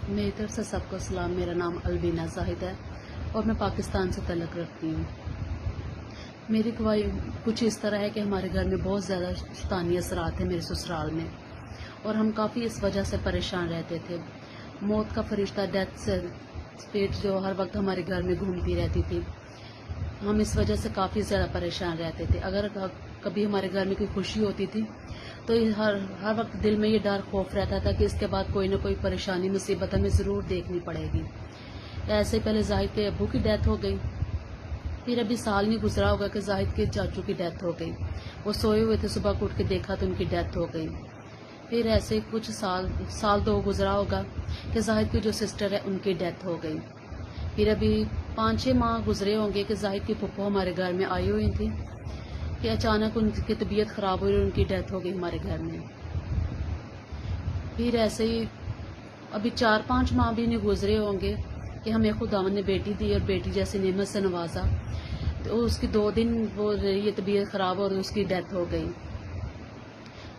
मेरी तरफ से सबको सलाम। मेरा नाम अलबीना जाहिद है और मैं पाकिस्तान से तल्लुक़ रखती हूँ। मेरी गवाही कुछ इस तरह है कि हमारे घर में बहुत ज़्यादा शैतानी असरात है मेरे ससुराल में, और हम काफ़ी इस वजह से परेशान रहते थे। मौत का फरिश्ता, डेथ स्पिरिट जो हर वक्त हमारे घर में घूमती रहती थी। हम इस वजह से काफ़ी ज़्यादा परेशान रहते थे। अगर कभी हमारे घर में कोई खुशी होती थी तो हर वक्त दिल में ये डर खौफ रहता था कि इसके बाद कोई ना कोई परेशानी मुसीबत हमें ज़रूर देखनी पड़ेगी। ऐसे ही पहले जाहिद के अबू की डेथ हो गई, फिर अभी साल नहीं गुजरा होगा कि जाहिद के चाचू की डेथ हो गई। वो सोए हुए थे, सुबह को उठ के देखा तो उनकी डेथ हो गई। फिर ऐसे कुछ साल दो गुजरा होगा कि जाहिद की जो सिस्टर है उनकी डेथ हो गई। फिर अभी 5-6 माह गुजरे होंगे कि जाहिद की फुप्पो हमारे घर में आई हुई थी कि अचानक उनकी तबीयत ख़राब हुई और उनकी डेथ हो गई हमारे घर में। फिर ऐसे ही अभी 4-5 माह भी नहीं गुजरे होंगे कि हमें खुदावंद ने बेटी दी और बेटी जैसी नेमत से नवाजा, तो उसकी 2 दिन वो ये तबीयत ख़राब और उसकी डेथ हो गई।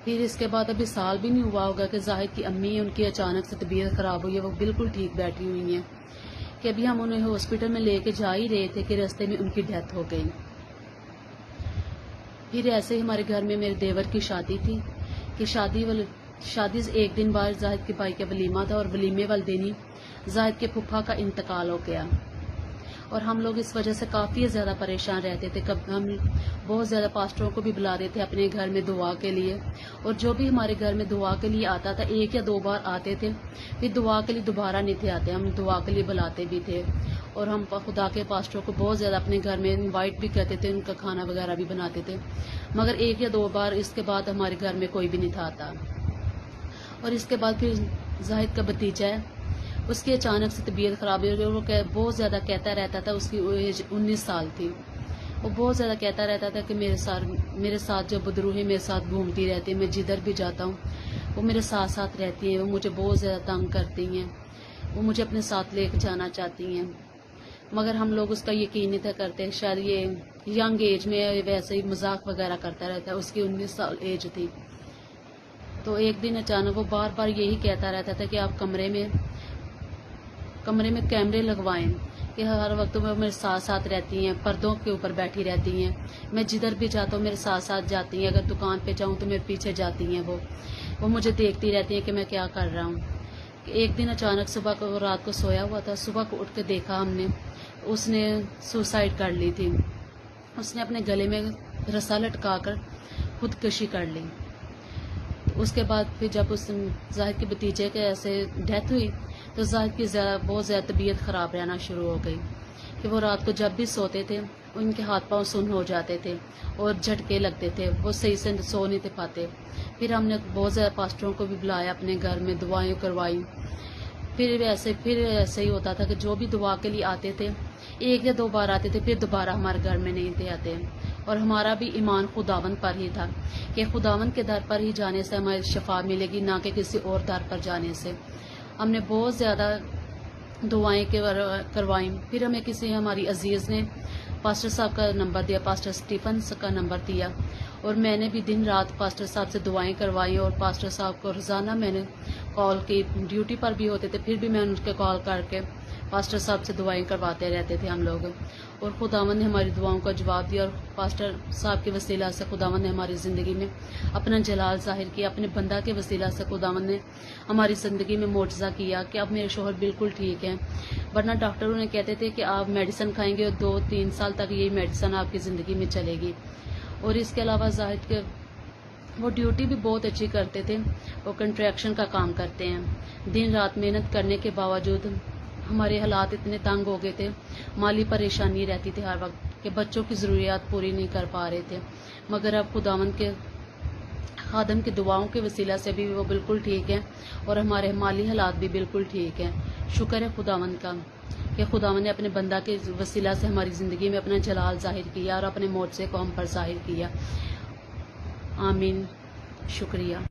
फिर इसके बाद अभी साल भी नहीं हुआ होगा कि जाहिद की अम्मी, उनकी अचानक से तबीयत ख़राब हुई है, वो बिल्कुल ठीक बैठी हुई हैं कि अभी हम उन्हें हॉस्पिटल में लेके जा ही रहे थे कि रास्ते में उनकी डेथ हो गई। फिर ऐसे ही हमारे घर में मेरे देवर की शादी थी कि शादी से एक दिन बाद जाहिद के भाई का वलीमा था और वलीमे वाले दिन ही जाहिद के फूफा का इंतकाल हो गया, और हम लोग इस वजह से काफ़ी ज़्यादा परेशान रहते थे। कब हम बहुत ज़्यादा पास्टरों को भी बुलाते थे अपने घर में दुआ के लिए, और जो भी हमारे घर में दुआ के लिए आता था 1 या 2 बार आते थे, फिर दुआ के लिए दोबारा नहीं थे आते। हम दुआ के लिए बुलाते भी थे और हम खुदा के पास्टरों को बहुत ज़्यादा अपने घर में इनवाइट भी करते थे, उनका खाना वगैरह भी बनाते थे, मगर 1 या 2 बार इसके बाद हमारे घर में कोई भी नहीं था आता। और इसके बाद फिर जाहिद का भतीजा है, उसकी अचानक से तबीयत ख़राब हुई और वो बहुत ज़्यादा कहता रहता था, उसकी एज 19 साल थी। वो बहुत ज़्यादा कहता रहता था कि मेरे साथ जो बदरूह मेरे साथ घूमती रहती है, मैं जिधर भी जाता हूँ वो मेरे साथ साथ रहती हैं, वो मुझे बहुत ज़्यादा तंग करती हैं, वो मुझे अपने साथ लेकर जाना चाहती हैं। मगर हम लोग उसका यकीन नहीं था करते। शायद ये यंग एज में वैसे ही मजाक वगैरह करता रहता है। उसकी 19 साल एज थी। तो एक दिन अचानक वो बार बार यही कहता रहता था कि आप कमरे में कैमरे लगवाएं कि हर वक्त वो मेरे साथ साथ रहती हैं, पर्दों के ऊपर बैठी रहती हैं, मैं जिधर भी जाता हूँ मेरे साथ साथ जाती हैं, अगर दुकान पे जाऊँ तो मेरे पीछे जाती हैं, वो मुझे देखती रहती हैं कि मैं क्या कर रहा हूँ। एक दिन अचानक सुबह को, रात को सोया हुआ था, सुबह को उठ के देखा हमने, उसने सुसाइड कर ली थी। उसने अपने गले में रस्सा लटका कर खुदकशी कर ली। उसके बाद फिर जब उस जाहिद के भतीजे के ऐसे डेथ हुई तो जाहिद की बहुत ज़्यादा तबीयत ख़राब रहना शुरू हो गई कि वो रात को जब भी सोते थे उनके हाथ पांव सुन्न हो जाते थे और झटके लगते थे, वो सही से सो नहीं थे पाते। फिर हमने बहुत ज़्यादा पास्टरों को भी बुलाया अपने घर में, दुआएं करवाई। फिर ऐसे ही होता था कि जो भी दुआ के लिए आते थे 1 या 2 बार आते थे, फिर दोबारा हमारे घर में नहीं थे आते। और हमारा भी ईमान खुदावंद पर ही था कि खुदावंद के दर पर ही जाने से हमें शफा मिलेगी, ना कि किसी और दर पर जाने से। हमने बहुत ज़्यादा दुआएं करवाई। फिर हमें किसी हमारी अजीज़ ने पास्टर साहब का नंबर दिया, पास्टर स्टीफन का नंबर दिया, और मैंने भी दिन रात पास्टर साहब से दुआएं करवाई। और पास्टर साहब को रोज़ाना मैंने कॉल की, ड्यूटी पर भी होते थे फिर भी मैं उनके कॉल करके पास्टर साहब से दुआएं करवाते रहते थे हम लोग। और खुदावंद ने हमारी दुआओं का जवाब दिया, और पास्टर साहब के वसीला से खुदावंद ने हमारी ज़िंदगी में अपना जलाल ज़ाहिर किया। अपने बंदा के वसीला से खुदावंद ने हमारी ज़िंदगी में मोजज़ा किया कि अब मेरे शोहर बिल्कुल ठीक हैं। वरना डॉक्टर उन्हें कहते थे कि आप मेडिसिन खाएंगे और 2-3 साल तक यही मेडिसिन आपकी ज़िंदगी में चलेगी। और इसके अलावा जाहिद के वो ड्यूटी भी बहुत अच्छी करते थे, वो कंट्रैक्शन का काम करते हैं। दिन रात मेहनत करने के बावजूद हमारे हालात इतने तंग हो गए थे, माली परेशानी रहती थी हर वक्त कि बच्चों की ज़रूरियात पूरी नहीं कर पा रहे थे। मगर अब खुदावंद के खादम की दुआओं के वसीला से भी वो बिल्कुल ठीक हैं और हमारे माली हालात भी बिल्कुल ठीक हैं। शुक्र है खुदावंद का कि खुदावंद ने अपने बंदा के वसीला से हमारी ज़िंदगी में अपना जलाल ज़ाहिर किया और अपने मोर्चे को हम पर ज़ाहिर किया। आमीन। शुक्रिया।